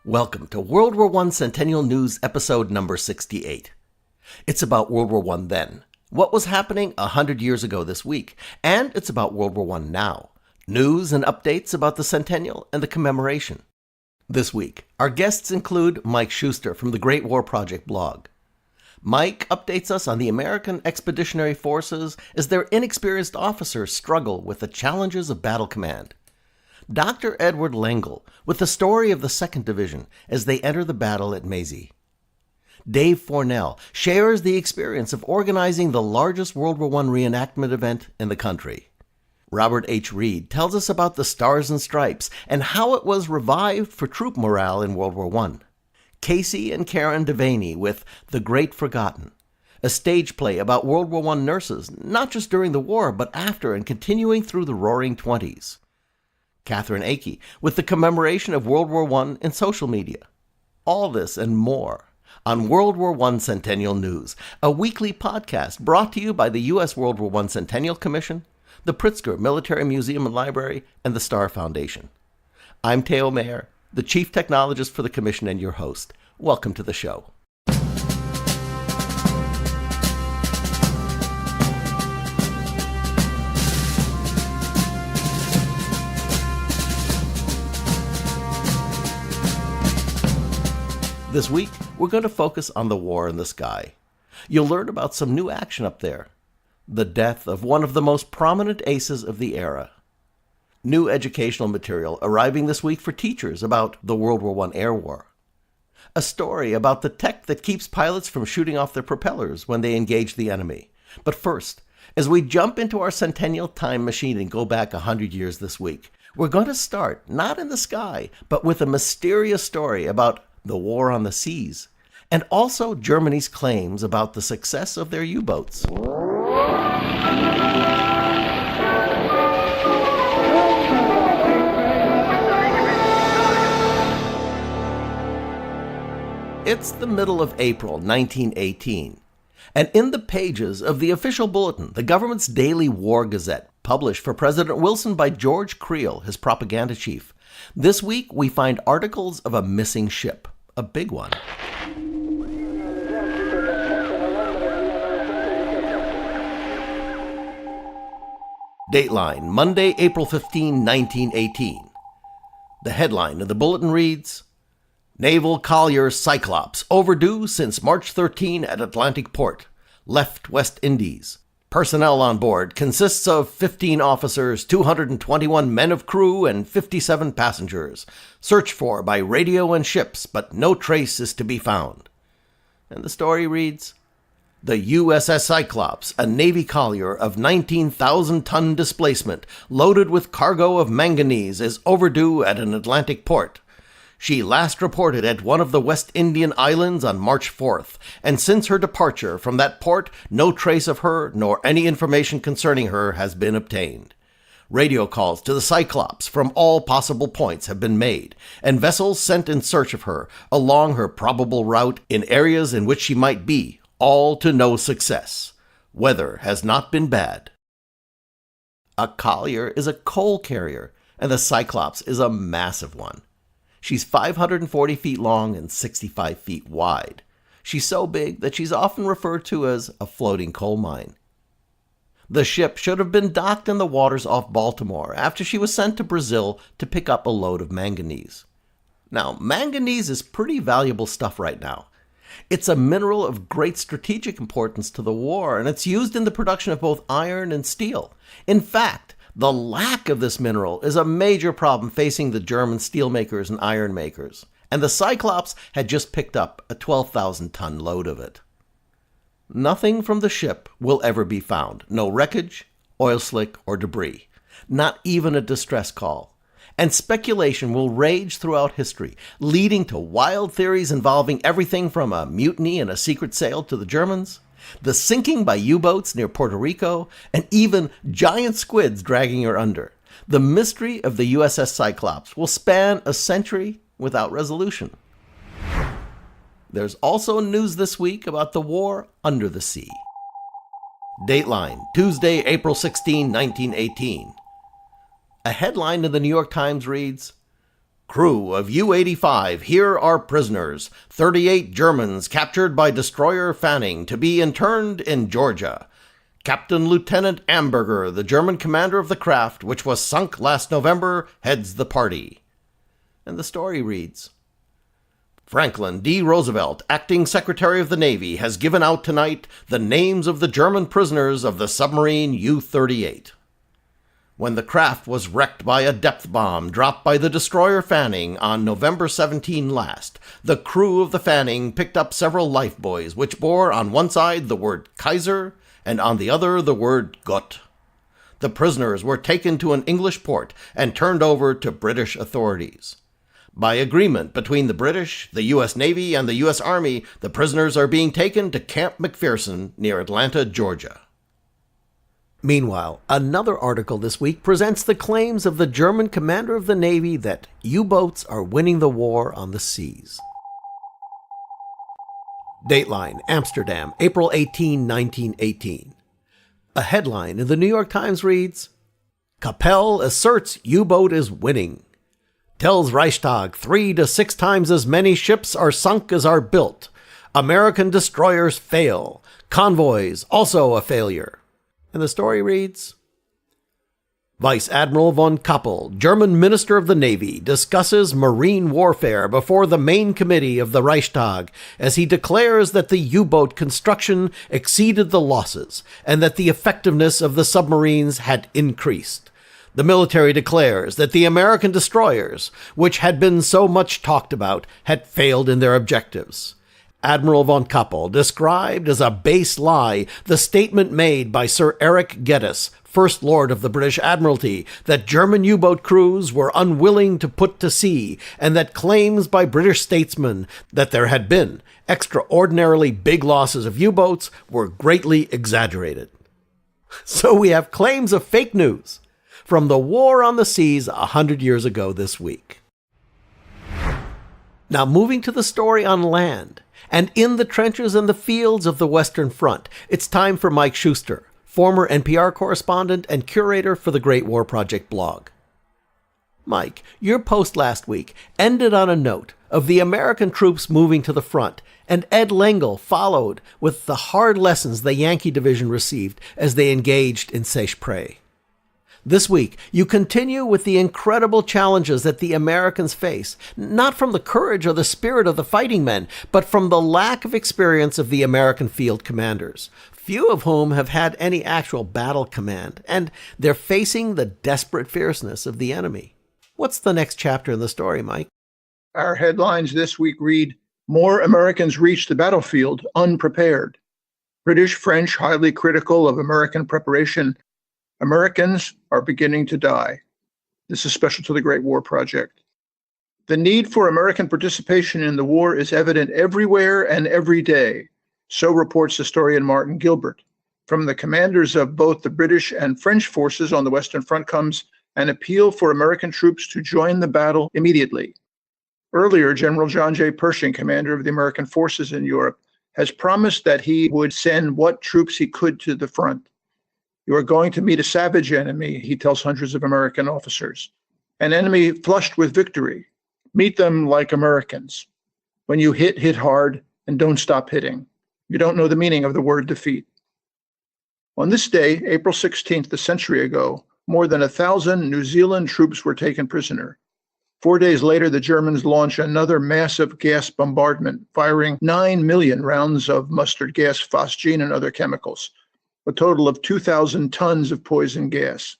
Welcome to World War I Centennial News episode number 68. It's about World War I then, what was happening 100 years ago this week, and it's about World War I now, news and updates about the Centennial and the commemoration. This week, our guests include Mike Shuster from the Great War Project blog. Mike updates us on the American Expeditionary Forces as their inexperienced officers struggle with the challenges of battle command. Dr. Edward Lengel with the story of the 2nd Division as they enter the battle at Kacie. Dave Fornell shares the experience of organizing the largest World War I reenactment event in the country. Robert H. Rheid tells us about the Stars and Stripes and how it was revived for troop morale in World War I. Kacie and Karen Devaney with The Great Forgotten, a stage play about World War I nurses, not just during the war, but after and continuing through the Roaring Twenties. Katherine Akey with the commemoration of World War I in social media. All this and more on World War I Centennial News, a weekly podcast brought to you by the U.S. World War I Centennial Commission, the Pritzker Military Museum and Library, and the Starr Foundation. I'm Theo Mayer, the Chief Technologist for the Commission and your host. Welcome to the show. This week, we're going to focus on the war in the sky. You'll learn about some new action up there. The death of one of the most prominent aces of the era. New educational material arriving this week for teachers about the World War I Air War. A story about the tech that keeps pilots from shooting off their propellers when they engage the enemy. But first, as we jump into our Centennial time machine and go back 100 years this week, we're going to start not in the sky, but with a mysterious story about the war on the seas, and also Germany's claims about the success of their U-boats. It's the middle of April 1918, and in the pages of the official bulletin, the government's daily war gazette, published for President Wilson by George Creel, his propaganda chief, this week we find articles of a missing ship, a big one. Dateline, Monday, April 15, 1918. The headline of the bulletin reads, Naval Collier Cyclops, overdue since March 13 at Atlantic Port, left West Indies. Personnel on board consists of 15 officers, 221 men of crew, and 57 passengers. Searched for by radio and ships, but no trace is to be found. And the story reads, The USS Cyclops, a Navy collier of 19,000-ton displacement, loaded with cargo of manganese, is overdue at an Atlantic port. She last reported at one of the West Indian islands on March 4th, and since her departure from that port, no trace of her nor any information concerning her has been obtained. Radio calls to the Cyclops from all possible points have been made, and vessels sent in search of her along her probable route in areas in which she might be, all to no success. Weather has not been bad. A collier is a coal carrier, and the Cyclops is a massive one. She's 540 feet long and 65 feet wide. She's so big that she's often referred to as a floating coal mine. The ship should have been docked in the waters off Baltimore after she was sent to Brazil to pick up a load of manganese. Now, manganese is pretty valuable stuff right now. It's a mineral of great strategic importance to the war, and it's used in the production of both iron and steel. In fact, the lack of this mineral is a major problem facing the German steelmakers and iron makers, and the Cyclops had just picked up a 12,000-ton load of it. Nothing from the ship will ever be found. No wreckage, oil slick, or debris. Not even a distress call. And speculation will rage throughout history, leading to wild theories involving everything from a mutiny and a secret sale to the Germans, the sinking by U-boats near Puerto Rico, and even giant squids dragging her under. The mystery of the USS Cyclops will span a century without resolution. There's also news this week about the war under the sea. Dateline, Tuesday, April 16, 1918. A headline in the New York Times reads, Crew of U-85, here are prisoners. 38 Germans captured by destroyer Fanning to be interned in Georgia. Captain Lieutenant Amberger, the German commander of the craft, which was sunk last November, heads the party. And the story reads, Franklin D. Roosevelt, acting Secretary of the Navy, has given out tonight the names of the German prisoners of the submarine U-38. When the craft was wrecked by a depth bomb dropped by the destroyer Fanning on November 17 last, the crew of the Fanning picked up several lifebuoys which bore on one side the word Kaiser and on the other the word Gott. The prisoners were taken to an English port and turned over to British authorities. By agreement between the British, the U.S. Navy, and the U.S. Army, the prisoners are being taken to Camp McPherson near Atlanta, Georgia. Meanwhile, another article this week presents the claims of the German commander of the Navy that U-boats are winning the war on the seas. Dateline, Amsterdam, April 18, 1918. A headline in the New York Times reads, Capelle asserts U-boat is winning. Tells Reichstag 3 to 6 times as many ships are sunk as are built. American destroyers fail. Convoys also a failure. And the story reads, Vice Admiral von Kappel, German Minister of the Navy, discusses marine warfare before the main committee of the Reichstag as he declares that the U-boat construction exceeded the losses and that the effectiveness of the submarines had increased. The military declares that the American destroyers, which had been so much talked about, had failed in their objectives. Admiral von Kappel described as a base lie the statement made by Sir Eric Geddes, First Lord of the British Admiralty, that German U-boat crews were unwilling to put to sea, and that claims by British statesmen that there had been extraordinarily big losses of U-boats were greatly exaggerated. So we have claims of fake news from the war on the seas 100 years ago this week. Now moving to the story on land, and in the trenches and the fields of the Western Front, it's time for Mike Shuster, former NPR correspondent and curator for the Great War Project blog. Mike, your post last week ended on a note of the American troops moving to the front, and Ed Lengel followed with the hard lessons the Yankee Division received as they engaged in Seicheprey. This week, you continue with the incredible challenges that the Americans face, not from the courage or the spirit of the fighting men, but from the lack of experience of the American field commanders, few of whom have had any actual battle command, and they're facing the desperate fierceness of the enemy. What's the next chapter in the story, Mike? Our headlines this week read, More Americans reach the battlefield unprepared. British, French, highly critical of American preparation. Americans are beginning to die. This is special to the Great War Project. The need for American participation in the war is evident everywhere and every day, so reports historian Martin Gilbert. From the commanders of both the British and French forces on the Western Front comes an appeal for American troops to join the battle immediately. Earlier, General John J. Pershing, commander of the American forces in Europe, has promised that he would send what troops he could to the front. You are going to meet a savage enemy, he tells hundreds of American officers. An enemy flushed with victory. Meet them like Americans. When you hit, hit hard, and don't stop hitting. You don't know the meaning of the word defeat. On this day, April 16th, a century ago, more than 1,000 New Zealand troops were taken prisoner. 4 days later, the Germans launched another massive gas bombardment, firing 9 million rounds of mustard gas, phosgene, and other chemicals. A total of 2,000 tons of poison gas.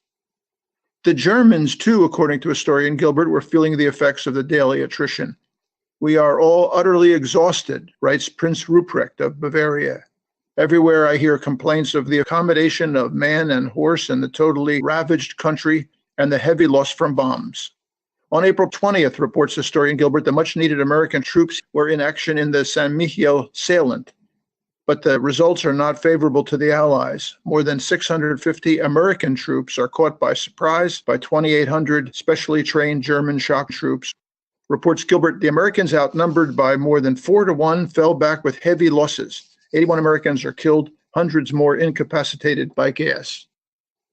The Germans, too, according to historian Gilbert, were feeling the effects of the daily attrition. We are all utterly exhausted, writes Prince Ruprecht of Bavaria. Everywhere I hear complaints of the accommodation of man and horse in the totally ravaged country and the heavy loss from bombs. On April 20th, reports historian Gilbert, the much-needed American troops were in action in the San Miguel salient. But the results are not favorable to the Allies. More than 650 American troops are caught by surprise by 2,800 specially trained German shock troops. Reports Gilbert, the Americans, outnumbered by more than 4 to 1, fell back with heavy losses. 81 Americans are killed, hundreds more incapacitated by gas.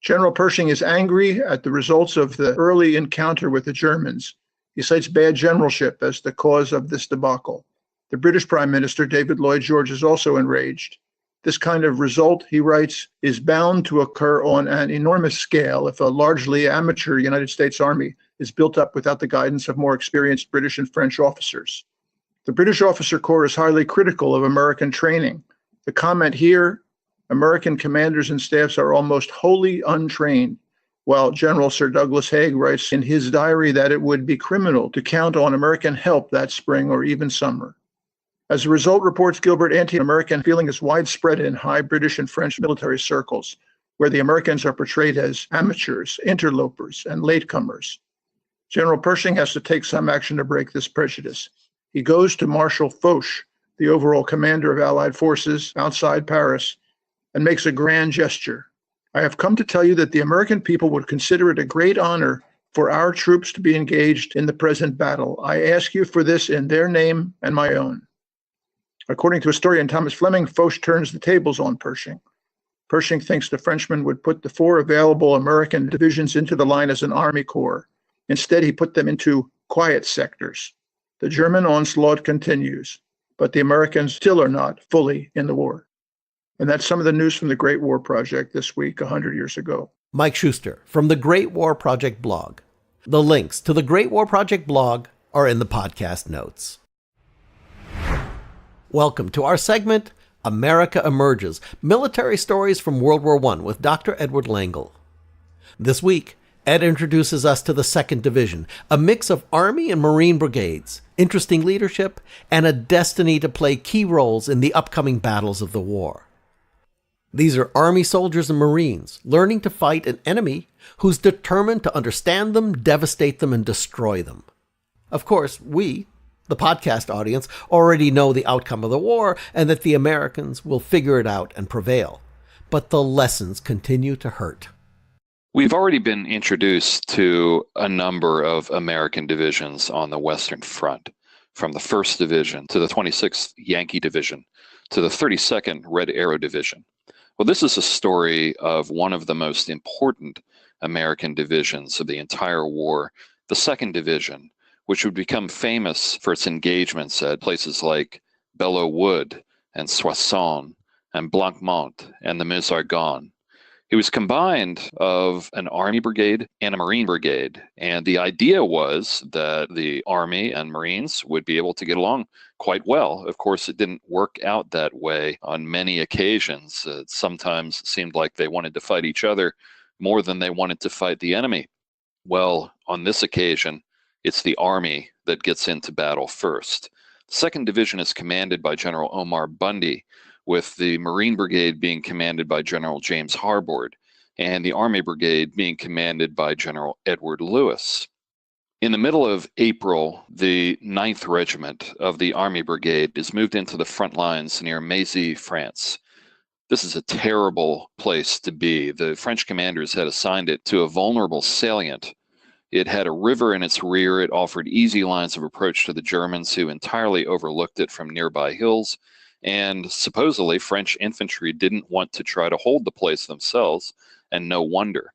General Pershing is angry at the results of the early encounter with the Germans. He cites bad generalship as the cause of this debacle. The British Prime Minister, David Lloyd George, is also enraged. This kind of result, he writes, is bound to occur on an enormous scale if a largely amateur United States Army is built up without the guidance of more experienced British and French officers. The British Officer Corps is highly critical of American training. The comment here, American commanders and staffs are almost wholly untrained, while General Sir Douglas Haig writes in his diary that it would be criminal to count on American help that spring or even summer. As a result, reports Gilbert, anti-American feeling is widespread in high British and French military circles, where the Americans are portrayed as amateurs, interlopers, and latecomers. General Pershing has to take some action to break this prejudice. He goes to Marshal Foch, the overall commander of Allied forces outside Paris, and makes a grand gesture. I have come to tell you that the American people would consider it a great honor for our troops to be engaged in the present battle. I ask you for this in their name and my own. According to historian Thomas Fleming, Foch turns the tables on Pershing. Pershing thinks the Frenchman would put the 4 available American divisions into the line as an army corps. Instead, he put them into quiet sectors. The German onslaught continues, but the Americans still are not fully in the war. And that's some of the news from the Great War Project this week, 100 years ago. Mike Shuster from the Great War Project blog. The links to the Great War Project blog are in the podcast notes. Welcome to our segment, America Emerges, Military Stories from World War I with Dr. Edward Lengel. This week, Ed introduces us to the 2nd Division, a mix of Army and Marine brigades, interesting leadership, and a destiny to play key roles in the upcoming battles of the war. These are Army soldiers and Marines learning to fight an enemy who's determined to understand them, devastate them, and destroy them. Of course, we, the podcast audience, already know the outcome of the war and that the Americans will figure it out and prevail. But the lessons continue to hurt. We've already been introduced to a number of American divisions on the Western Front, from the 1st Division to the 26th Yankee Division to the 32nd Red Arrow Division. Well, this is a story of one of the most important American divisions of the entire war, the 2nd Division, which would become famous for its engagements at places like Belleau Wood and Soissons and Blancmont and the Meuse-Argonne. It was combined of an Army brigade and a Marine brigade, and the idea was that the Army and Marines would be able to get along quite well. Of course, it didn't work out that way on many occasions. It sometimes seemed like they wanted to fight each other more than they wanted to fight the enemy. Well, on this occasion, it's the Army that gets into battle first. The 2nd Division is commanded by General Omar Bundy, with the Marine Brigade being commanded by General James Harbord, and the Army Brigade being commanded by General Edward Lewis. In the middle of April, the 9th Regiment of the Army Brigade is moved into the front lines near Mézy, France. This is a terrible place to be. The French commanders had assigned it to a vulnerable salient. It had a river in its rear. It offered easy lines of approach to the Germans, who entirely overlooked it from nearby hills. And supposedly, French infantry didn't want to try to hold the place themselves, and no wonder.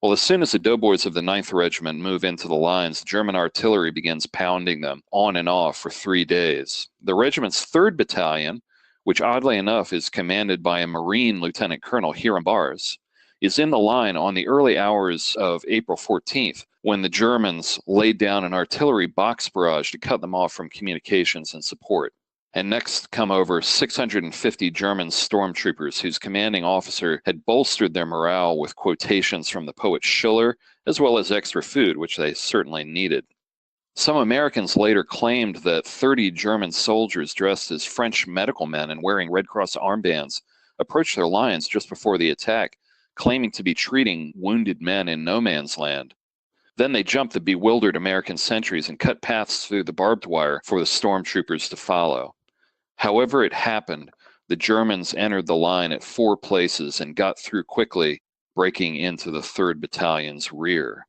Well, as soon as the doughboys of the 9th Regiment move into the lines, German artillery begins pounding them on and off for 3 days. The regiment's 3rd Battalion, which oddly enough is commanded by a Marine Lieutenant Colonel Hiram Bars, is in the line on the early hours of April 14th, when the Germans laid down an artillery box barrage to cut them off from communications and support. And next come over 650 German stormtroopers whose commanding officer had bolstered their morale with quotations from the poet Schiller, as well as extra food, which they certainly needed. Some Americans later claimed that 30 German soldiers dressed as French medical men and wearing Red Cross armbands approached their lines just before the attack, claiming to be treating wounded men in no man's land. Then they jumped the bewildered American sentries and cut paths through the barbed wire for the stormtroopers to follow. However it happened, the Germans entered the line at 4 places and got through quickly, breaking into the 3rd Battalion's rear.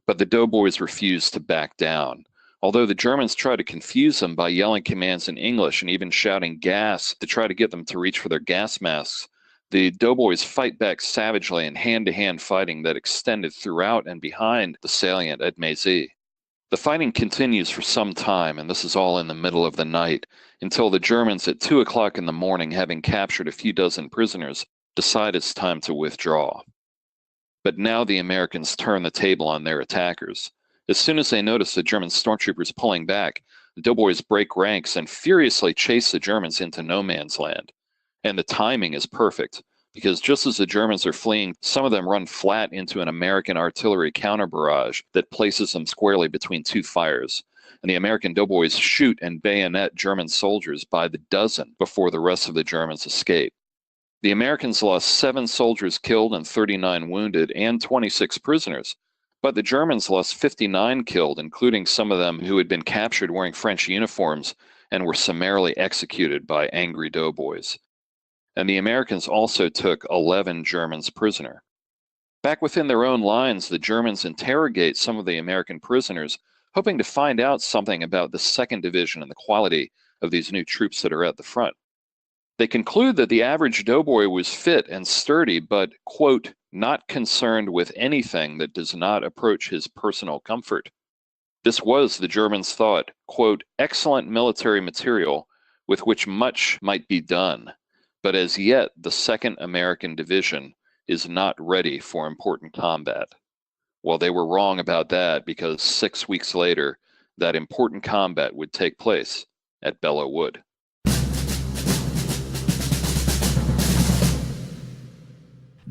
But the doughboys refused to back down. Although the Germans tried to confuse them by yelling commands in English and even shouting gas to try to get them to reach for their gas masks, the doughboys fight back savagely in hand-to-hand fighting that extended throughout and behind the salient at Mézy. The fighting continues for some time, and this is all in the middle of the night, until the Germans at 2 o'clock in the morning, having captured a few dozen prisoners, decide it's time to withdraw. But now the Americans turn the table on their attackers. As soon as they notice the German stormtroopers pulling back, the doughboys break ranks and furiously chase the Germans into no man's land. And the timing is perfect, because just as the Germans are fleeing, some of them run flat into an American artillery counter barrage that places them squarely between two fires. And the American doughboys shoot and bayonet German soldiers by the dozen before the rest of the Germans escape. The Americans lost 7 soldiers killed and 39 wounded and 26 prisoners, but the Germans lost 59 killed, including some of them who had been captured wearing French uniforms and were summarily executed by angry doughboys. And the Americans also took 11 Germans prisoner. Back within their own lines, the Germans interrogate some of the American prisoners, hoping to find out something about the 2nd Division and the quality of these new troops that are at the front. They conclude that the average doughboy was fit and sturdy, but, quote, not concerned with anything that does not approach his personal comfort. This was, the Germans thought, quote, excellent military material with which much might be done, but as yet the 2nd American Division is not ready for important combat. Well, they were wrong about that, because 6 weeks later, that important combat would take place at Belleau Wood.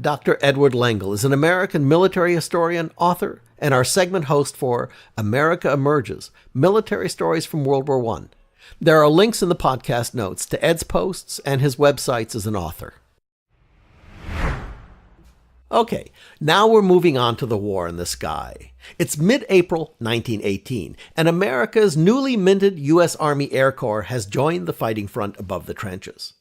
Dr. Edward Lengel is an American military historian, author, and our segment host for America Emerges, Military Stories from World War I. There are links in the podcast notes to Ed's posts and his websites as an author. Okay, now we're moving on to the war in the sky. It's mid-April 1918, and America's newly minted U.S. Army Air Corps has joined the fighting front above the trenches.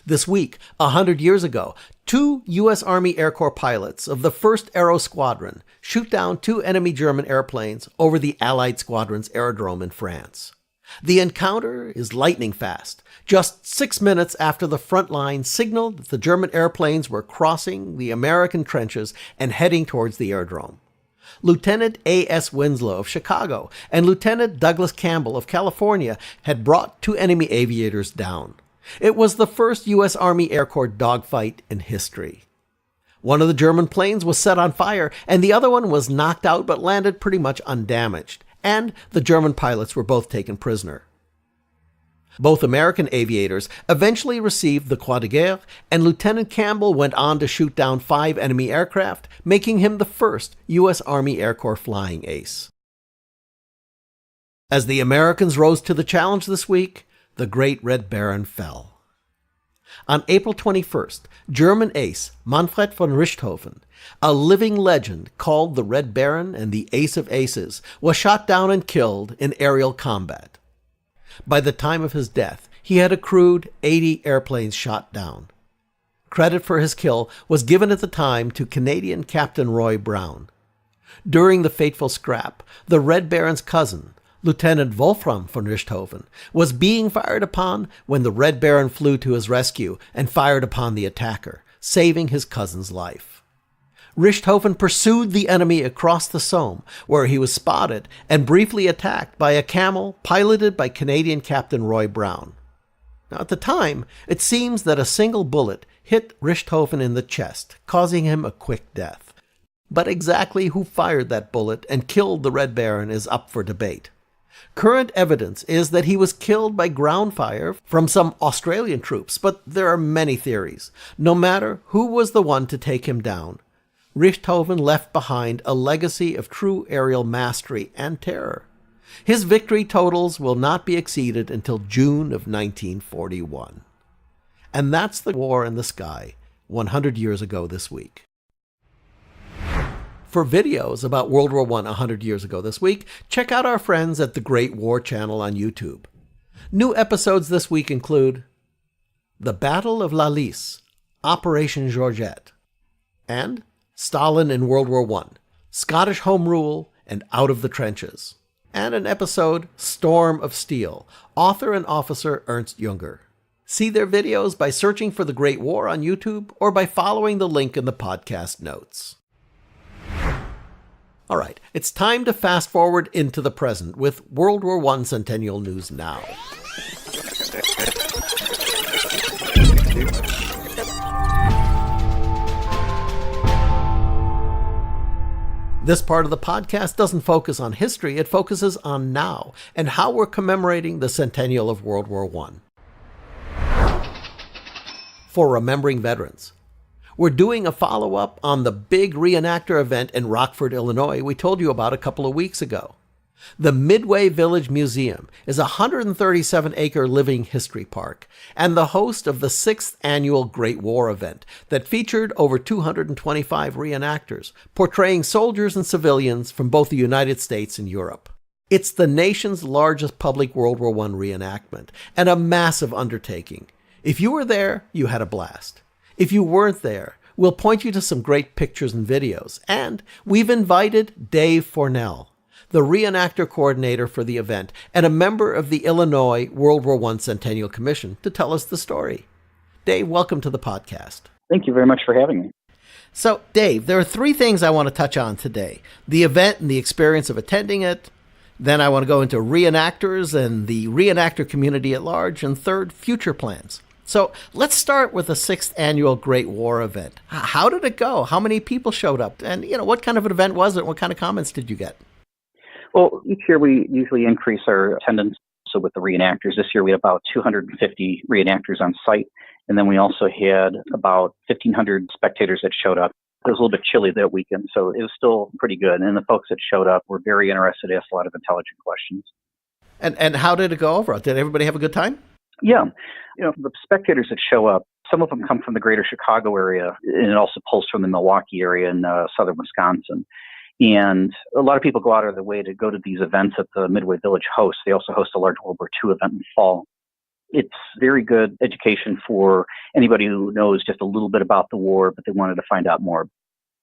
This week, 100 years ago, 2 U.S. Army Air Corps pilots of the 1st Aero Squadron shoot down 2 enemy German airplanes over the Allied Squadron's aerodrome in France. The encounter is lightning fast, just 6 minutes after the front line signaled that the German airplanes were crossing the American trenches and heading towards the aerodrome. Lieutenant A.S. Winslow of Chicago and Lieutenant Douglas Campbell of California had brought 2 enemy aviators down. It was the first U.S. Army Air Corps dogfight in history. One of the German planes was set on fire, and the other one was knocked out but landed pretty much undamaged, and the German pilots were both taken prisoner. Both American aviators eventually received the Croix de Guerre, and Lieutenant Campbell went on to shoot down 5 enemy aircraft, making him the first U.S. Army Air Corps flying ace. As the Americans rose to the challenge this week, the Great Red Baron fell. On April 21st, German ace Manfred von Richthofen, a living legend called the Red Baron and the Ace of Aces, was shot down and killed in aerial combat. By the time of his death, he had accrued 80 airplanes shot down. Credit for his kill was given at the time to Canadian Captain Roy Brown. During the fateful scrap, the Red Baron's cousin, Lieutenant Wolfram von Richthofen, was being fired upon when the Red Baron flew to his rescue and fired upon the attacker, saving his cousin's life. Richthofen pursued the enemy across the Somme, where he was spotted and briefly attacked by a Camel piloted by Canadian Captain Roy Brown. Now, at the time, it seems that a single bullet hit Richthofen in the chest, causing him a quick death. But exactly who fired that bullet and killed the Red Baron is up for debate. Current evidence is that he was killed by ground fire from some Australian troops, but there are many theories. No matter who was the one to take him down, Richthofen left behind a legacy of true aerial mastery and terror. His victory totals will not be exceeded until June of 1941. And that's the war in the sky, 100 years ago this week. For videos about World War I 100 years ago this week, check out our friends at the Great War Channel on YouTube. New episodes this week include The Battle of La Lys, Operation Georgette, and Stalin in World War I, Scottish Home Rule and Out of the Trenches, and an episode, Storm of Steel, author and officer Ernst Junger. See their videos by searching for The Great War on YouTube or by following the link in the podcast notes. All right, it's time to fast forward into the present with World War I Centennial News Now. This part of the podcast doesn't focus on history, it focuses on now and how we're commemorating the centennial of World War I. For remembering veterans, we're doing a follow-up on the big reenactor event in Rockford, Illinois we told you about a couple of weeks ago. The Midway Village Museum is a 137-acre living history park and the host of the 6th annual Great War event that featured over 225 reenactors, portraying soldiers and civilians from both the United States and Europe. It's the nation's largest public World War I reenactment and a massive undertaking. If you were there, you had a blast. If you weren't there, we'll point you to some great pictures and videos. And we've invited Dave Fornell, the reenactor coordinator for the event and a member of the Illinois World War I Centennial Commission, to tell us the story. Dave, welcome to the podcast. Thank you very much for having me. So, Dave, there are 3 things I want to touch on today. The event and the experience of attending it. Then I want to go into reenactors and the reenactor community at large. And third, future plans. So let's start with the 6th annual Great War event. How did it go? How many people showed up? And, what kind of an event was it? What kind of comments did you get? Well, each year we usually increase our attendance. So with the reenactors, this year we had about 250 reenactors on site. And then we also had about 1,500 spectators that showed up. It was a little bit chilly that weekend, so it was still pretty good. And the folks that showed up were very interested, asked a lot of intelligent questions. And how did it go over? Did everybody have a good time? Yeah. The spectators that show up, some of them come from the greater Chicago area, and it also pulls from the Milwaukee area in southern Wisconsin. And a lot of people go out of their way to go to these events that the Midway Village hosts. They also host a large World War II event in the fall. It's very good education for anybody who knows just a little bit about the war, but they wanted to find out more.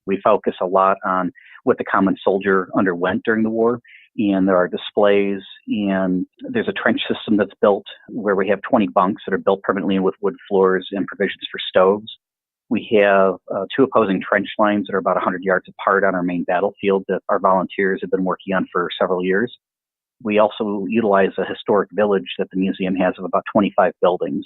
We focus a lot on what the common soldier underwent during the war. And there are displays, and there's a trench system that's built where we have 20 bunks that are built permanently with wood floors and provisions for stoves. We have 2 opposing trench lines that are about 100 yards apart on our main battlefield that our volunteers have been working on for several years. We also utilize a historic village that the museum has of about 25 buildings.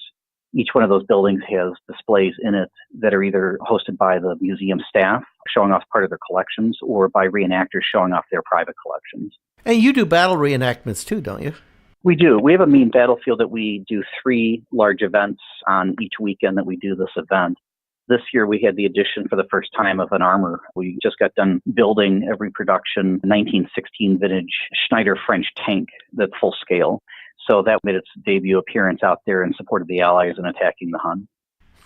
Each one of those buildings has displays in it that are either hosted by the museum staff, showing off part of their collections, or by reenactors showing off their private collections. And you do battle reenactments too, don't you? We do. We have a main battlefield that we do 3 large events on each weekend that we do this event. This year we had the addition for the first time of an armor. We just got done building a reproduction 1916 vintage Schneider French tank that's full scale. So that made its debut appearance out there in support of the Allies in attacking the Hun.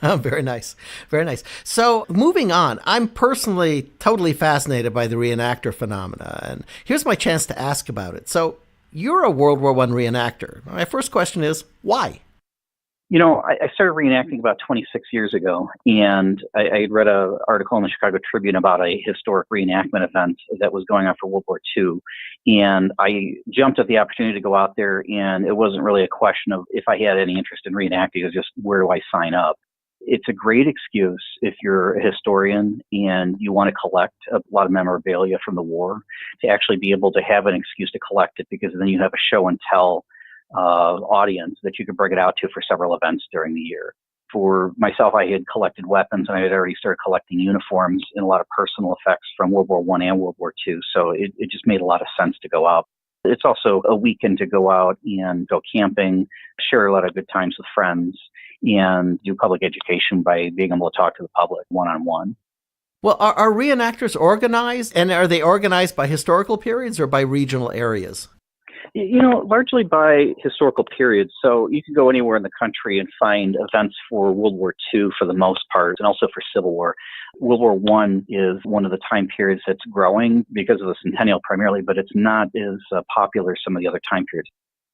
Oh, very nice. Very nice. So moving on, I'm personally totally fascinated by the reenactor phenomena. And here's my chance to ask about it. So you're a World War I reenactor. My first question is, why? I started reenacting about 26 years ago, and I had read an article in the Chicago Tribune about a historic reenactment event that was going on for World War II. And I jumped at the opportunity to go out there, and it wasn't really a question of if I had any interest in reenacting, it was just where do I sign up? It's a great excuse if you're a historian and you want to collect a lot of memorabilia from the war, to actually be able to have an excuse to collect it, because then you have a show and tell audience that you could bring it out to for several events during the year. For myself, I had collected weapons, and I had already started collecting uniforms and a lot of personal effects from World War I and World War II. So it just made a lot of sense to go out. It's also a weekend to go out and go camping, share a lot of good times with friends, and do public education by being able to talk to the public one-on-one. Well, are reenactors organized, and are they organized by historical periods or by regional areas? Largely by historical periods. So you can go anywhere in the country and find events for World War II for the most part, and also for Civil War. World War I is one of the time periods that's growing because of the Centennial primarily, but it's not as popular as some of the other time periods.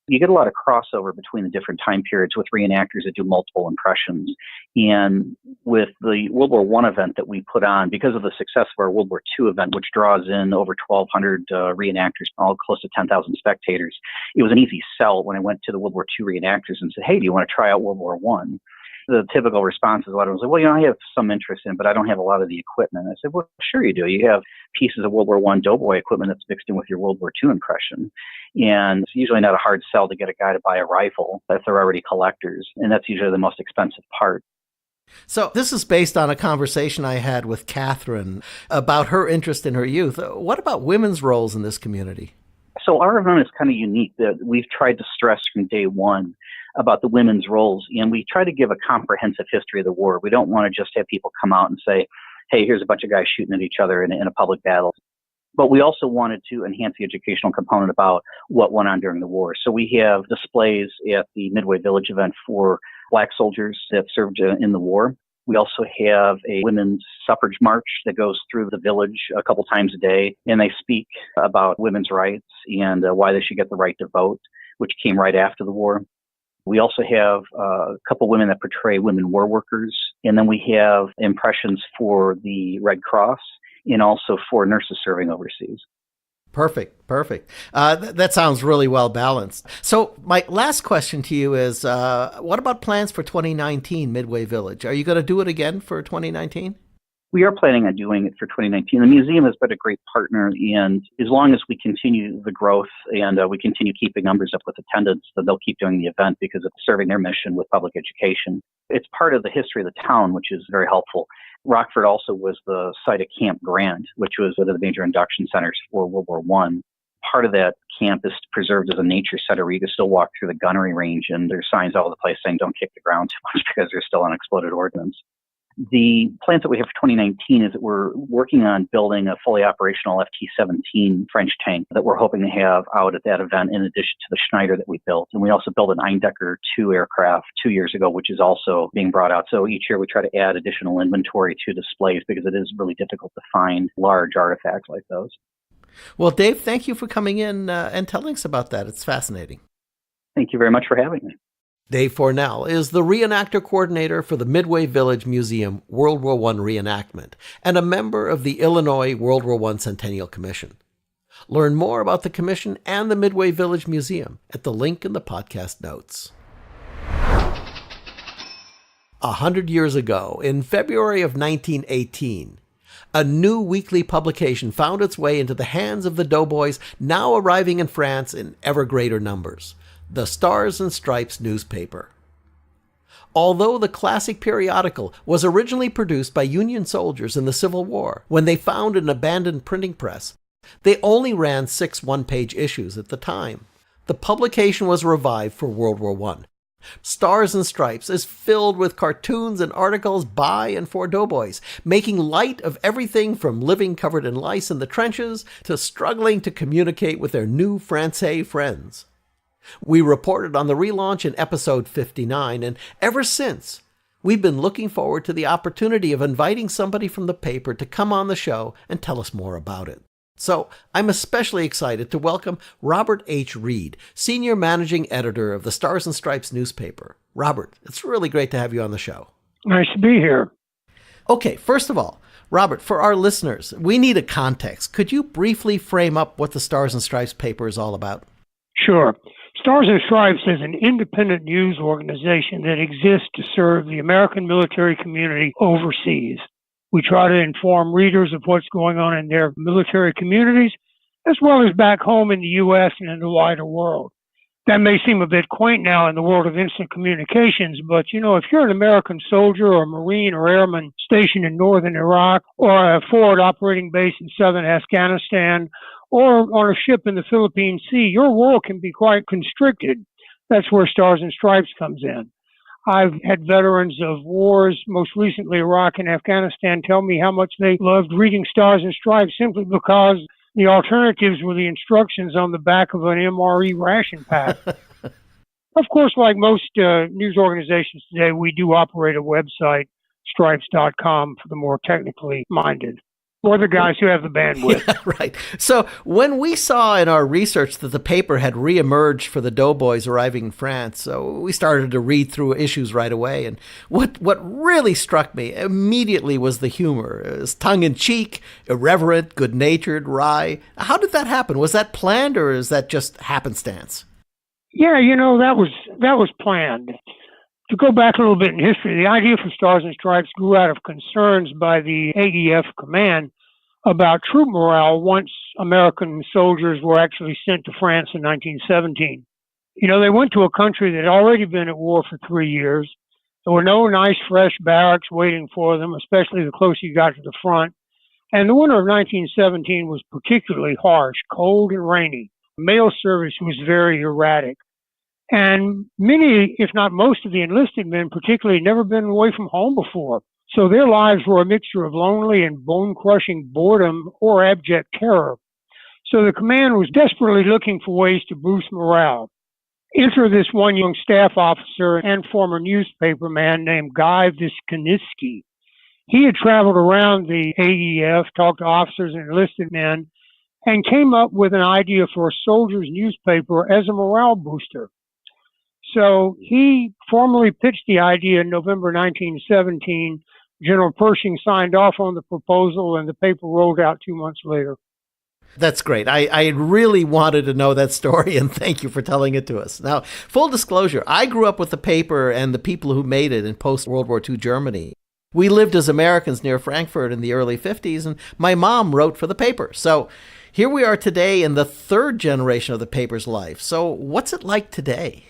You get a lot of crossover between the different time periods with reenactors that do multiple impressions. And with the World War I event that we put on, because of the success of our World War II event, which draws in over 1,200 reenactors, all close to 10,000 spectators, it was an easy sell when I went to the World War II reenactors and said, hey, do you want to try out World War I? The typical response is a lot of them say, well, I have some interest in it, but I don't have a lot of the equipment. I said, well, sure you do. You have pieces of World War I doughboy equipment that's mixed in with your World War II impression. And it's usually not a hard sell to get a guy to buy a rifle if they're already collectors. And that's usually the most expensive part. So this is based on a conversation I had with Katherine about her interest in her youth. What about women's roles in this community? So our event is kind of unique. That we've tried to stress from day one about the women's roles, and we try to give a comprehensive history of the war. We don't want to just have people come out and say, hey, here's a bunch of guys shooting at each other in a public battle. But we also wanted to enhance the educational component about what went on during the war. So we have displays at the Midway Village event for Black soldiers that served in the war. We also have a women's suffrage march that goes through the village a couple times a day, and they speak about women's rights and why they should get the right to vote, which came right after the war. We also have a couple women that portray women war workers, and then we have impressions for the Red Cross and also for nurses serving overseas. Perfect. That sounds really well balanced. So my last question to you is, what about plans for 2019 Midway Village? Are you going to do it again for 2019? We are planning on doing it for 2019. The museum has been a great partner, and as long as we continue the growth and we continue keeping numbers up with attendance, then they'll keep doing the event because it's serving their mission with public education. It's part of the history of the town, which is very helpful. Rockford also was the site of Camp Grant, which was one of the major induction centers for World War I. Part of that camp is preserved as a nature center where you can still walk through the gunnery range, and there's signs all over the place saying don't kick the ground too much because there's still unexploded ordnance. The plans that we have for 2019 is that we're working on building a fully operational FT-17 French tank that we're hoping to have out at that event in addition to the Schneider that we built. And we also built an Eindecker 2 aircraft 2 years ago, which is also being brought out. So each year we try to add additional inventory to displays because it is really difficult to find large artifacts like those. Well, Dave, thank you for coming in and telling us about that. It's fascinating. Thank you very much for having me. Dave Fornell is the reenactor coordinator for the Midway Village Museum World War I reenactment and a member of the Illinois World War I Centennial Commission. Learn more about the commission and the Midway Village Museum at the link in the podcast notes. 100 years ago, in February of 1918, a new weekly publication found its way into the hands of the doughboys now arriving in France in ever greater numbers. The Stars and Stripes newspaper. Although the classic periodical was originally produced by Union soldiers in the Civil War, when they found an abandoned printing press, they only ran 6 one-page issues at the time. The publication was revived for World War I. Stars and Stripes is filled with cartoons and articles by and for doughboys, making light of everything from living covered in lice in the trenches to struggling to communicate with their new Francais friends. We reported on the relaunch in episode 59, and ever since, we've been looking forward to the opportunity of inviting somebody from the paper to come on the show and tell us more about it. So I'm especially excited to welcome Robert H. Rheid, Senior Managing Editor of the Stars and Stripes newspaper. Robert, it's really great to have you on the show. Nice to be here. Okay, first of all, Robert, for our listeners, we need a context. Could you briefly frame up what the Stars and Stripes paper is all about? Sure. Stars and Stripes is an independent news organization that exists to serve the American military community overseas. We try to inform readers of what's going on in their military communities, as well as back home in the U.S. and in the wider world. That may seem a bit quaint now in the world of instant communications, but if you're an American soldier or Marine or airman stationed in northern Iraq or a forward operating base in southern Afghanistan or on a ship in the Philippine Sea, your world can be quite constricted. That's where Stars and Stripes comes in. I've had veterans of wars, most recently Iraq and Afghanistan, tell me how much they loved reading Stars and Stripes simply because the alternatives were the instructions on the back of an MRE ration pack. Of course, like most news organizations today, we do operate a website, stripes.com, for the more technically minded, or the guys who have the bandwidth. Yeah, right. So when we saw in our research that the paper had reemerged for the doughboys arriving in France, so we started to read through issues right away. And what really struck me immediately was the humor. It was tongue-in-cheek, irreverent, good-natured, wry. How did that happen? Was that planned, or is that just happenstance? Yeah, that was planned. To go back a little bit in history, the idea for Stars and Stripes grew out of concerns by the AEF command about troop morale once American soldiers were actually sent to France in 1917. They went to a country that had already been at war for 3 years. There were no nice, fresh barracks waiting for them, especially the closer you got to the front. And the winter of 1917 was particularly harsh, cold and rainy. Mail service was very erratic. And many, if not most of the enlisted men particularly, had never been away from home before. So their lives were a mixture of lonely and bone-crushing boredom or abject terror. So the command was desperately looking for ways to boost morale. Enter this one young staff officer and former newspaper man named Guy Visconski. He had traveled around the AEF, talked to officers and enlisted men, and came up with an idea for a soldier's newspaper as a morale booster. So he formally pitched the idea in November 1917. General Pershing signed off on the proposal, and the paper rolled out 2 months later. That's great. I really wanted to know that story, and thank you for telling it to us. Now, full disclosure, I grew up with the paper and the people who made it in post-World War II Germany. We lived as Americans near Frankfurt in the early 50s, and my mom wrote for the paper. So here we are today in the third generation of the paper's life. So what's it like today?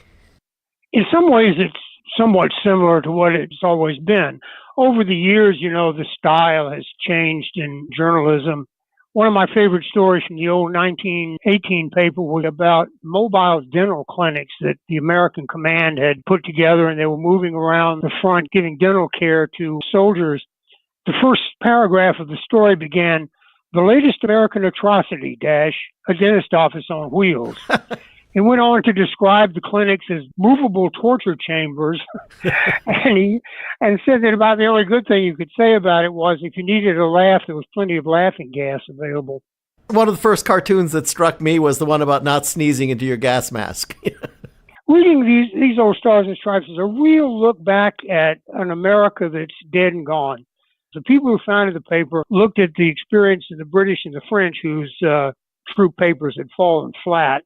In some ways, it's somewhat similar to what it's always been. Over the years, the style has changed in journalism. One of my favorite stories from the old 1918 paper was about mobile dental clinics that the American command had put together, and they were moving around the front giving dental care to soldiers. The first paragraph of the story began, "The latest American atrocity, a dentist office on wheels." He went on to describe the clinics as movable torture chambers, and said that about the only good thing you could say about it was if you needed a laugh, there was plenty of laughing gas available. One of the first cartoons that struck me was the one about not sneezing into your gas mask. Reading these old Stars and Stripes is a real look back at an America that's dead and gone. The people who founded the paper looked at the experience of the British and the French, whose troop papers had fallen flat.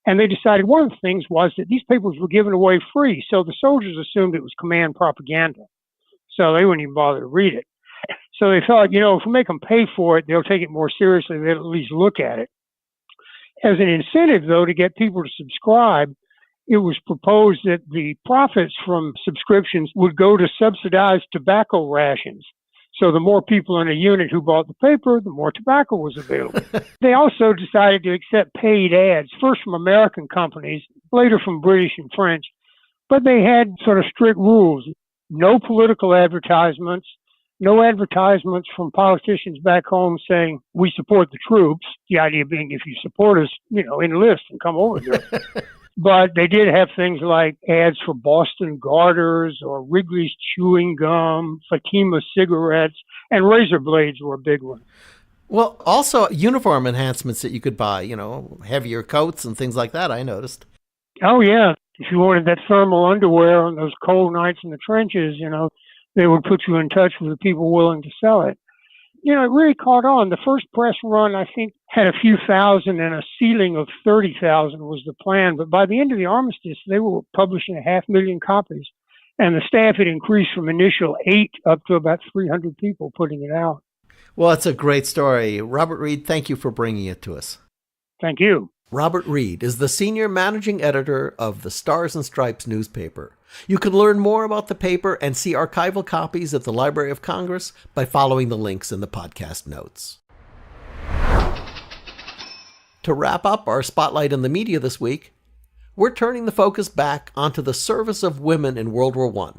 And they decided one of the things was that these papers were given away free, so the soldiers assumed it was command propaganda. So they wouldn't even bother to read it. So they thought, if we make them pay for it, they'll take it more seriously. They'll at least look at it. As an incentive, though, to get people to subscribe, it was proposed that the profits from subscriptions would go to subsidize tobacco rations. So the more people in a unit who bought the paper, the more tobacco was available. They also decided to accept paid ads, first from American companies, later from British and French. But they had sort of strict rules. No political advertisements, no advertisements from politicians back home saying, "We support the troops." The idea being if you support us, enlist and come over here. But they did have things like ads for Boston Garters or Wrigley's chewing gum, Fatima cigarettes, and razor blades were a big one. Well, also uniform enhancements that you could buy, heavier coats and things like that, I noticed. Oh, yeah. If you wanted that thermal underwear on those cold nights in the trenches, they would put you in touch with the people willing to sell it. It really caught on. The first press run, I think, had a few thousand, and a ceiling of 30,000 was the plan. But by the end of the armistice, they were publishing 500,000 copies. And the staff had increased from initial 8 up to about 300 people putting it out. Well, it's a great story. Robert Rheid, thank you for bringing it to us. Thank you. Robert Rheid is the senior managing editor of the Stars and Stripes newspaper. You can learn more about the paper and see archival copies at the Library of Congress by following the links in the podcast notes. To wrap up our spotlight in the media this week, we're turning the focus back onto the service of women in World War I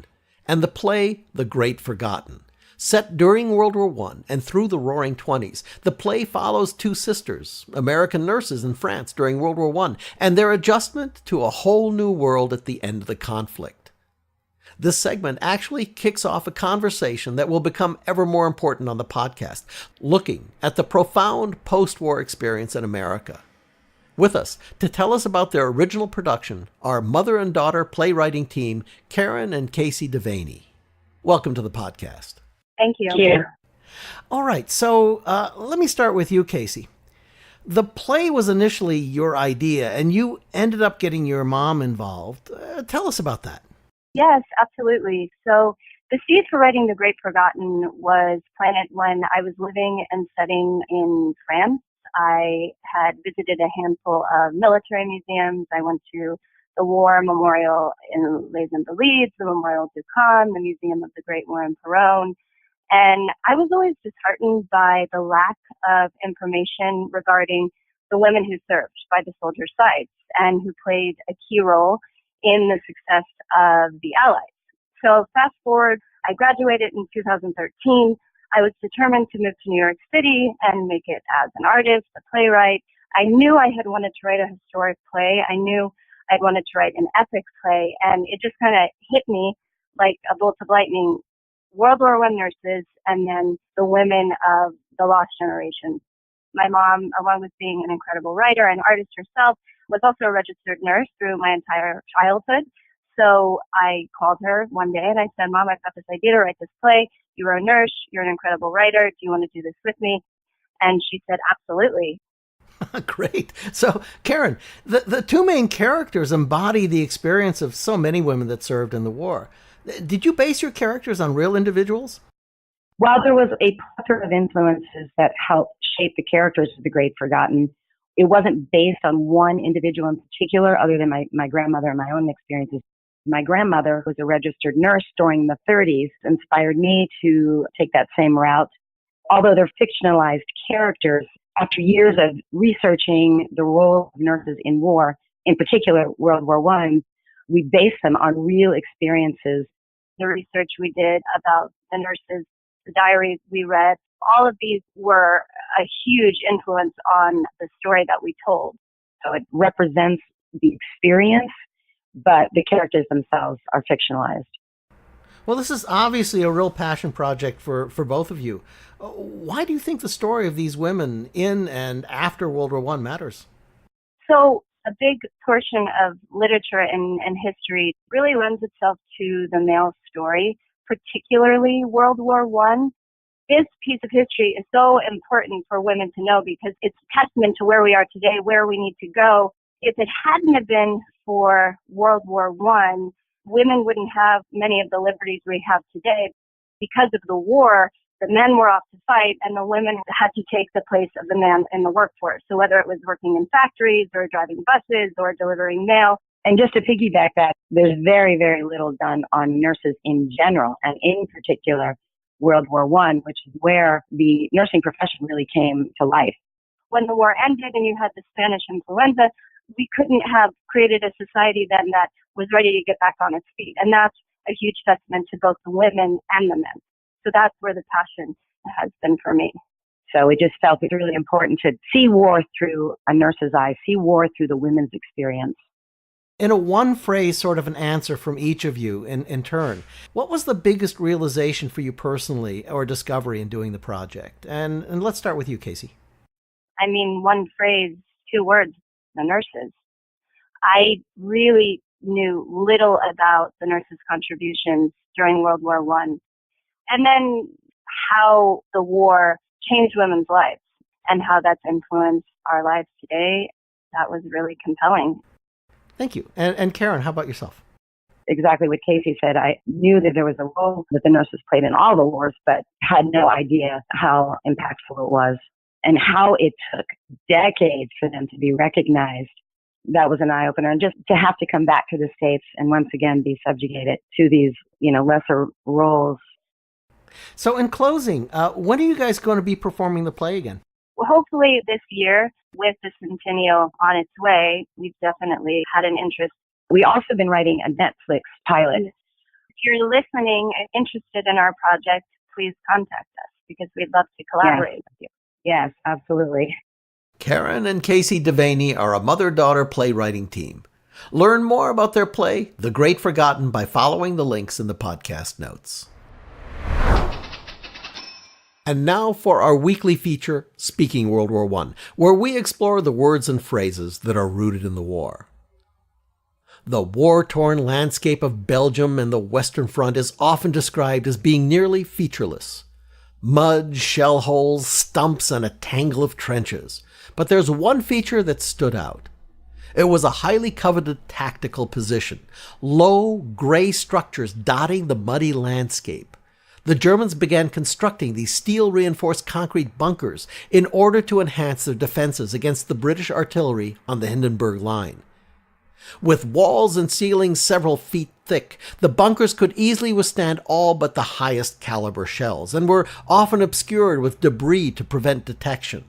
and the play The Great Forgotten. Set during World War I and through the Roaring '20s, the play follows two sisters, American nurses in France during World War I, and their adjustment to a whole new world at the end of the conflict. This segment actually kicks off a conversation that will become ever more important on the podcast, looking at the profound post-war experience in America. With us to tell us about their original production are mother and daughter playwriting team Katherine and Kacie Devaney. Welcome to the podcast. Thank you. Thank you. All right, so let me start with you, Kacie. The play was initially your idea, and you ended up getting your mom involved. Tell us about that. Yes, absolutely. So the seed for writing The Great Forgotten was planted when I was living and studying in France. I had visited a handful of military museums. I went to the War Memorial in Les Invalides, the Memorial du Camp, the Museum of the Great War in Peronne. And I was always disheartened by the lack of information regarding the women who served by the soldier sites and who played a key role in the success of the Allies. So fast forward, I graduated in 2013. I was determined to move to New York City and make it as an artist, a playwright. I knew I had wanted to write a historic play. I knew I'd wanted to write an epic play, and it just kind of hit me like a bolt of lightning. World War I nurses, and then the women of the lost generation. My mom, along with being an incredible writer and artist herself, was also a registered nurse through my entire childhood. So I called her one day and I said, Mom, I've got this idea to write this play. You're a nurse. You're an incredible writer. Do you want to do this with me? And she said, absolutely. Great. So, Karen, the two main characters embody the experience of so many women that served in the war. Did you base your characters on real individuals? While there was a plethora of influences that helped shape the characters of The Great Forgotten, it wasn't based on one individual in particular, other than my grandmother and my own experiences. My grandmother, who was a registered nurse during the 30s, inspired me to take that same route. Although they're fictionalized characters, after years of researching the role of nurses in war, in particular World War I, we based them on real experiences. The research we did about the nurses, the diaries we read, all of these were a huge influence on the story that we told. So it represents the experience, but the characters themselves are fictionalized. Well, this is obviously a real passion project for both of you. Why do you think the story of these women in and after World War I matters? So a big portion of literature and history really lends itself to the male story, particularly World War I. This piece of history is so important for women to know because it's a testament to where we are today, where we need to go. If it hadn't have been for World War I, women wouldn't have many of the liberties we have today. Because of the war, the men were off to fight and the women had to take the place of the men in the workforce. So whether it was working in factories or driving buses or delivering mail. And just to piggyback that, there's very, very little done on nurses in general, and in particular World War I, which is where the nursing profession really came to life. When the war ended and you had the Spanish influenza, we couldn't have created a society then that was ready to get back on its feet. And that's a huge testament to both the women and the men. So that's where the passion has been for me. So we just felt it really important to see war through a nurse's eye, see war through the women's experience. In a one-phrase sort of an answer from each of you in turn, what was the biggest realization for you personally or discovery in doing the project? And let's start with you, Kacie. I mean, one phrase, 2 words, the nurses. I really knew little about the nurses' contributions during World War I, and then how the war changed women's lives and how that's influenced our lives today. That was really compelling. Thank you. And Karen, how about yourself? Exactly what Kacie said. I knew that there was a role that the nurses played in all the wars, but had no idea how impactful it was and how it took decades for them to be recognized. That was an eye-opener. And just to have to come back to the States and once again be subjugated to these, lesser roles. So in closing, when are you guys going to be performing the play again? Well, hopefully this year, with the Centennial on its way, we've definitely had an interest. We've also been writing a Netflix pilot. If you're listening and interested in our project, please contact us because we'd love to collaborate with you. Yes, absolutely. Karen and Kacie Devaney are a mother-daughter playwriting team. Learn more about their play, The Great Forgotten, by following the links in the podcast notes. And now for our weekly feature, Speaking World War I, where we explore the words and phrases that are rooted in the war. The war-torn landscape of Belgium and the Western Front is often described as being nearly featureless. Mud, shell holes, stumps, and a tangle of trenches. But there's one feature that stood out. It was a highly coveted tactical position, low, gray structures dotting the muddy landscape. The Germans began constructing these steel-reinforced concrete bunkers in order to enhance their defenses against the British artillery on the Hindenburg Line. With walls and ceilings several feet thick, the bunkers could easily withstand all but the highest caliber shells and were often obscured with debris to prevent detection.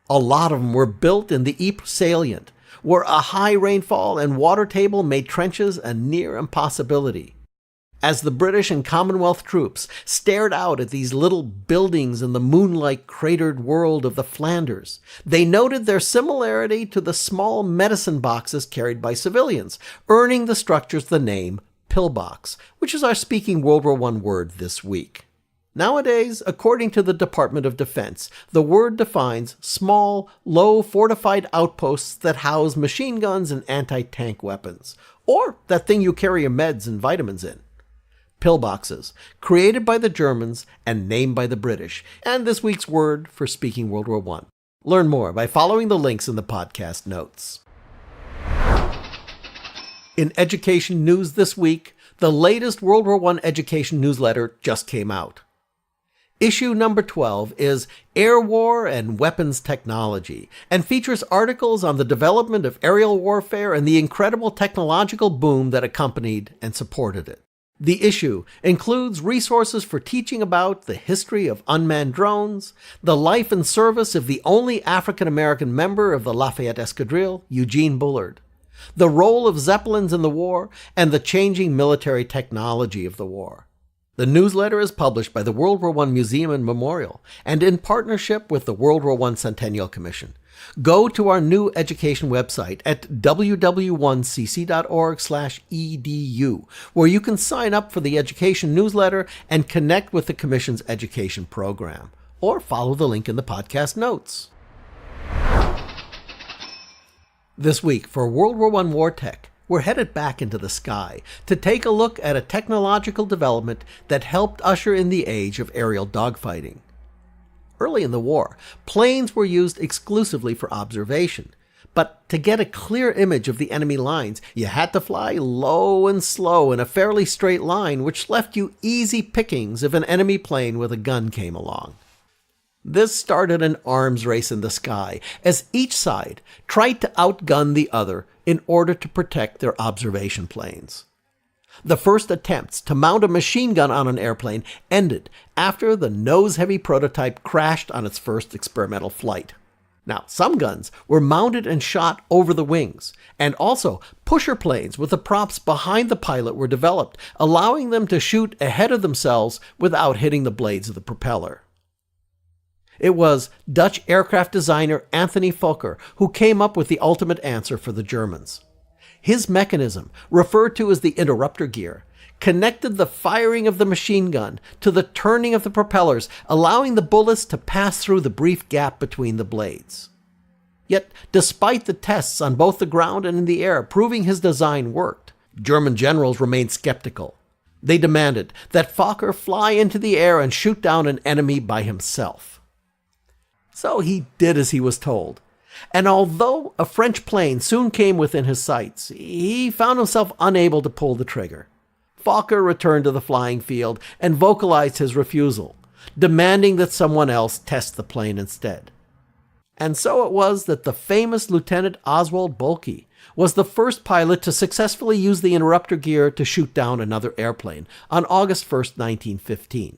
A lot of them were built in the Ypres salient, where a high rainfall and water table made trenches a near impossibility. As the British and Commonwealth troops stared out at these little buildings in the moonlight cratered world of the Flanders, they noted their similarity to the small medicine boxes carried by civilians, earning the structures the name Pillbox, which is our speaking World War I word this week. Nowadays, according to the Department of Defense, the word defines small, low fortified outposts that house machine guns and anti-tank weapons, or that thing you carry your meds and vitamins in. Pillboxes, created by the Germans and named by the British, and this week's word for speaking World War I. Learn more by following the links in the podcast notes. In education news this week, the latest World War I education newsletter just came out. Issue number 12 is Air War and Weapons Technology and features articles on the development of aerial warfare and the incredible technological boom that accompanied and supported it. The issue includes resources for teaching about the history of unmanned drones, the life and service of the only African-American member of the Lafayette Escadrille, Eugene Bullard, the role of Zeppelins in the war, and the changing military technology of the war. The newsletter is published by the World War I Museum and Memorial and in partnership with the World War I Centennial Commission. Go to our new education website at ww1cc.org/edu, where you can sign up for the education newsletter and connect with the Commission's education program, or follow the link in the podcast notes. This week, for World War I War Tech, we're headed back into the sky to take a look at a technological development that helped usher in the age of aerial dogfighting. Early in the war, planes were used exclusively for observation, but to get a clear image of the enemy lines, you had to fly low and slow in a fairly straight line, which left you easy pickings if an enemy plane with a gun came along. This started an arms race in the sky, as each side tried to outgun the other in order to protect their observation planes. The first attempts to mount a machine gun on an airplane ended after the nose-heavy prototype crashed on its first experimental flight. Now, some guns were mounted and shot over the wings, and also pusher planes with the props behind the pilot were developed, allowing them to shoot ahead of themselves without hitting the blades of the propeller. It was Dutch aircraft designer Anthony Fokker who came up with the ultimate answer for the Germans. His mechanism, referred to as the interrupter gear, connected the firing of the machine gun to the turning of the propellers, allowing the bullets to pass through the brief gap between the blades. Yet, despite the tests on both the ground and in the air proving his design worked, German generals remained skeptical. They demanded that Fokker fly into the air and shoot down an enemy by himself. So he did as he was told. And although a French plane soon came within his sights, he found himself unable to pull the trigger. Fokker returned to the flying field and vocalized his refusal, demanding that someone else test the plane instead. And so it was that the famous Lieutenant Oswald Boelke was the first pilot to successfully use the interrupter gear to shoot down another airplane on August 1st, 1915.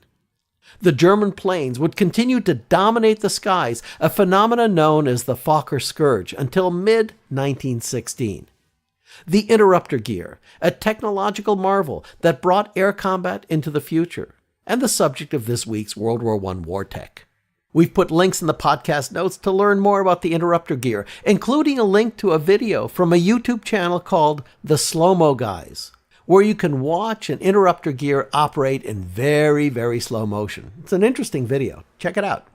The German planes would continue to dominate the skies, a phenomenon known as the Fokker Scourge, until mid-1916. The interrupter gear, a technological marvel that brought air combat into the future, and the subject of this week's World War I War Tech. We've put links in the podcast notes to learn more about the interrupter gear, including a link to a video from a YouTube channel called The Slow-Mo Guys, where you can watch an interrupter gear operate in very, very slow motion. It's an interesting video. Check it out.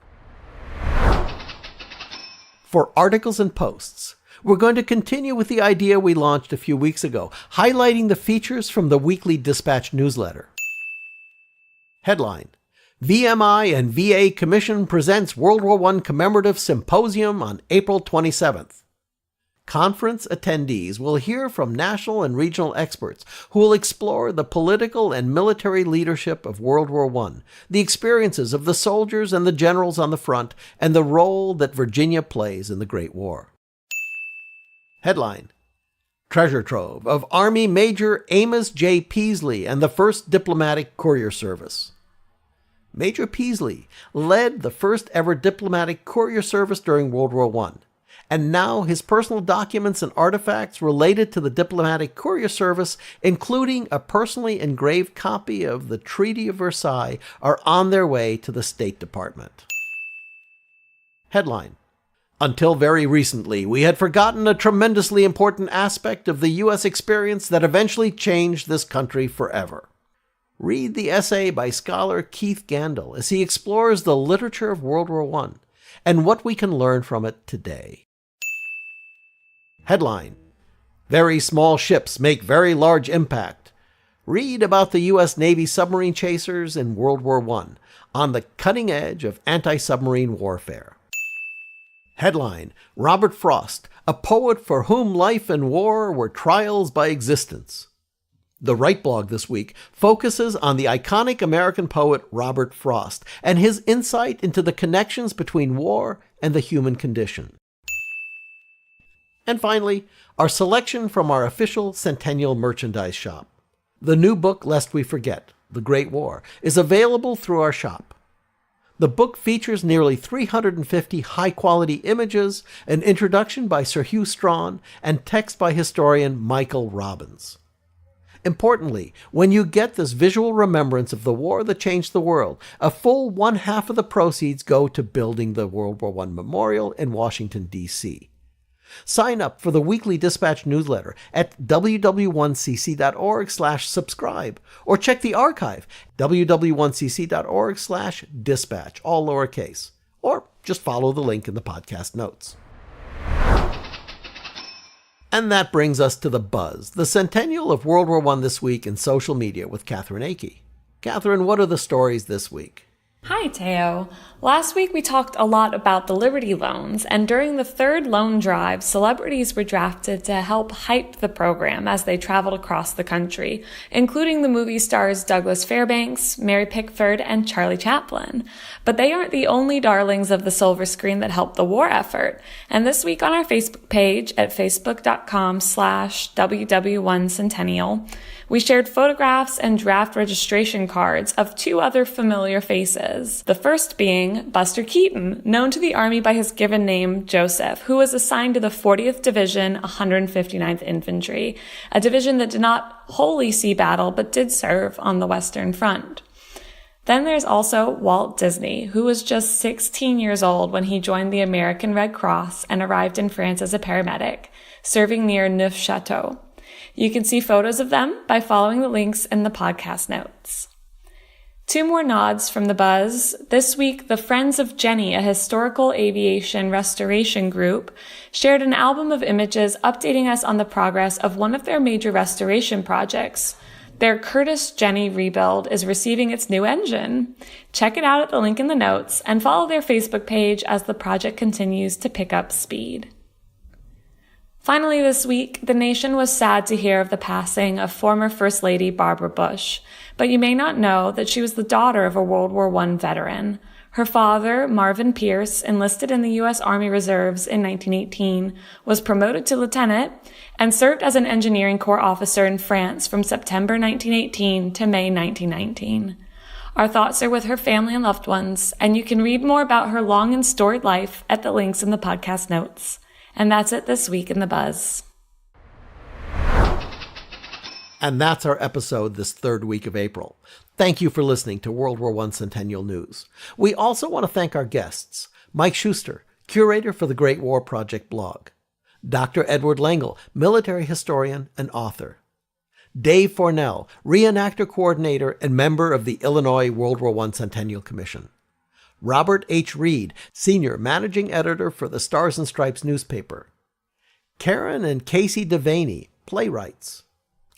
For articles and posts, we're going to continue with the idea we launched a few weeks ago, highlighting the features from the weekly Dispatch newsletter. Headline: VMI and VA Commission presents World War I Commemorative Symposium on April 27th. conference attendees will hear from national and regional experts who will explore the political and military leadership of World War I, the experiences of the soldiers and the generals on the front, and the role that Virginia plays in the Great War. Headline: Treasure Trove of Army Major Amos J. Peaslee and the 1st Diplomatic Courier Service. Major Peaslee led the first ever diplomatic courier service during World War I, and now his personal documents and artifacts related to the diplomatic courier service, including a personally engraved copy of the Treaty of Versailles, are on their way to the State Department. Headline: Until very recently, we had forgotten a tremendously important aspect of the U.S. experience that eventually changed this country forever. Read the essay by scholar Keith Gandel as he explores the literature of World War I and what we can learn from it today. Headline: Very small ships make very large impact. Read about the U.S. Navy submarine chasers in World War I on the cutting edge of anti-submarine warfare. Headline: Robert Frost, a poet for whom life and war were trials by existence. The Wright blog this week focuses on the iconic American poet Robert Frost and his insight into the connections between war and the human condition. And finally, our selection from our official Centennial merchandise shop. The new book, Lest We Forget, The Great War, is available through our shop. The book features nearly 350 high-quality images, an introduction by Sir Hugh Strawn, and text by historian Michael Robbins. Importantly, when you get this visual remembrance of the war that changed the world, a full 1/2 of the proceeds go to building the World War I Memorial in Washington, D.C. Sign up for the weekly Dispatch newsletter at ww1cc.org/subscribe, or check the archive, ww1cc.org/dispatch, all lowercase, or just follow the link in the podcast notes. And that brings us to the buzz, the Centennial of World War I this week in social media with Katherine Akey. Katherine, what are the stories this week? Hi, Teo. Last week we talked a lot about the Liberty loans, and during the 3rd loan drive, celebrities were drafted to help hype the program as they traveled across the country, including the movie stars Douglas Fairbanks, Mary Pickford, and Charlie Chaplin. But they aren't the only darlings of the silver screen that helped the war effort. And this week on our Facebook page at facebook.com/WW1 Centennial, we shared photographs and draft registration cards of 2 other familiar faces. The first being Buster Keaton, known to the Army by his given name, Joseph, who was assigned to the 40th Division, 159th Infantry, a division that did not wholly see battle but did serve on the Western Front. Then there's also Walt Disney, who was just 16 years old when he joined the American Red Cross and arrived in France as a paramedic, serving near Neufchâteau. You can see photos of them by following the links in the podcast notes. 2 more nods from the buzz. This week, the Friends of Jenny, a historical aviation restoration group, shared an album of images updating us on the progress of one of their major restoration projects. Their Curtiss Jenny rebuild is receiving its new engine. Check it out at the link in the notes and follow their Facebook page as the project continues to pick up speed. Finally this week, the nation was sad to hear of the passing of former First Lady Barbara Bush, but you may not know that she was the daughter of a World War I veteran. Her father, Marvin Pierce, enlisted in the U.S. Army Reserves in 1918, was promoted to lieutenant, and served as an engineering corps officer in France from September 1918 to May 1919. Our thoughts are with her family and loved ones, and you can read more about her long and storied life at the links in the podcast notes. And that's it this week in the buzz. And that's our episode this 3rd week of April. Thank you for listening to World War I Centennial News. We also want to thank our guests, Mike Shuster, curator for the Great War Project blog, Dr. Edward Lengel, military historian and author, Dave Fornell, reenactor coordinator and member of the Illinois World War I Centennial Commission, Robert H. Rheid, Senior Managing Editor for the Stars and Stripes newspaper, Karen and Kacie Devaney, playwrights,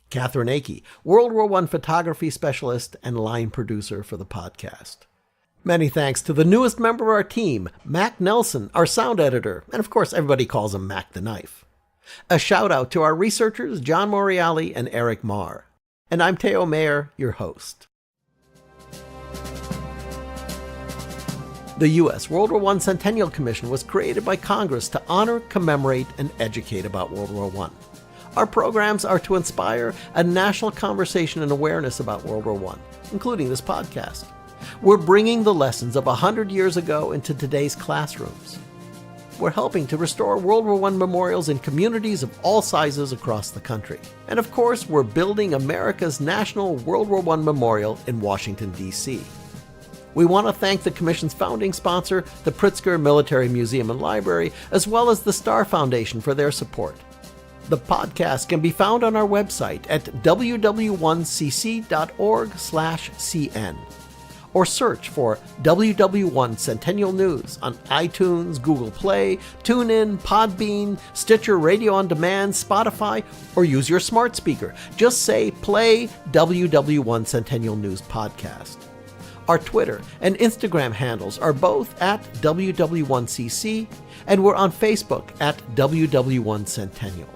Katherine Akey, World War I photography specialist and line producer for the podcast. Many thanks to the newest member of our team, Mac Nelson, our sound editor, and of course everybody calls him Mac the Knife. A shout out to our researchers John Moriali and Eric Marr. And I'm Teo Mayer, your host. The U.S. World War I Centennial Commission was created by Congress to honor, commemorate, and educate about World War I. Our programs are to inspire a national conversation and awareness about World War I, including this podcast. We're bringing the lessons of 100 years ago into today's classrooms. We're helping to restore World War I memorials in communities of all sizes across the country. And of course, we're building America's National World War I Memorial in Washington, D.C. We want to thank the Commission's founding sponsor, the Pritzker Military Museum and Library, as well as the Star Foundation for their support. The podcast can be found on our website at ww1cc.org/cn, or search for WW1 Centennial News on iTunes, Google Play, TuneIn, Podbean, Stitcher Radio on Demand, Spotify, or use your smart speaker. Just say, play WW1 Centennial News Podcast. Our Twitter and Instagram handles are both at WW1CC, and we're on Facebook at WW1 Centennial.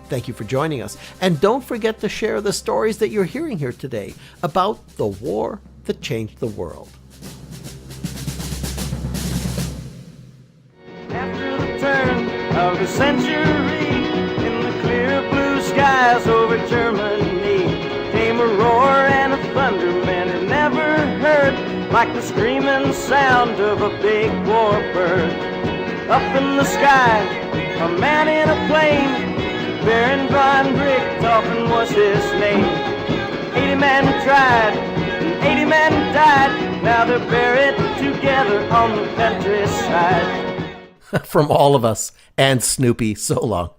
Thank you for joining us, and don't forget to share the stories that you're hearing here today about the war that changed the world. After the turn of the century, in the clear blue skies over Germany, came a roar and a thunder man had never heard, like the screaming sound of a big warbird. Up in the sky, a man in a plane, Baron von Richthofen was his name. 80 men tried, 80 men died, now they're buried together on the countryside. From all of us and Snoopy, so long.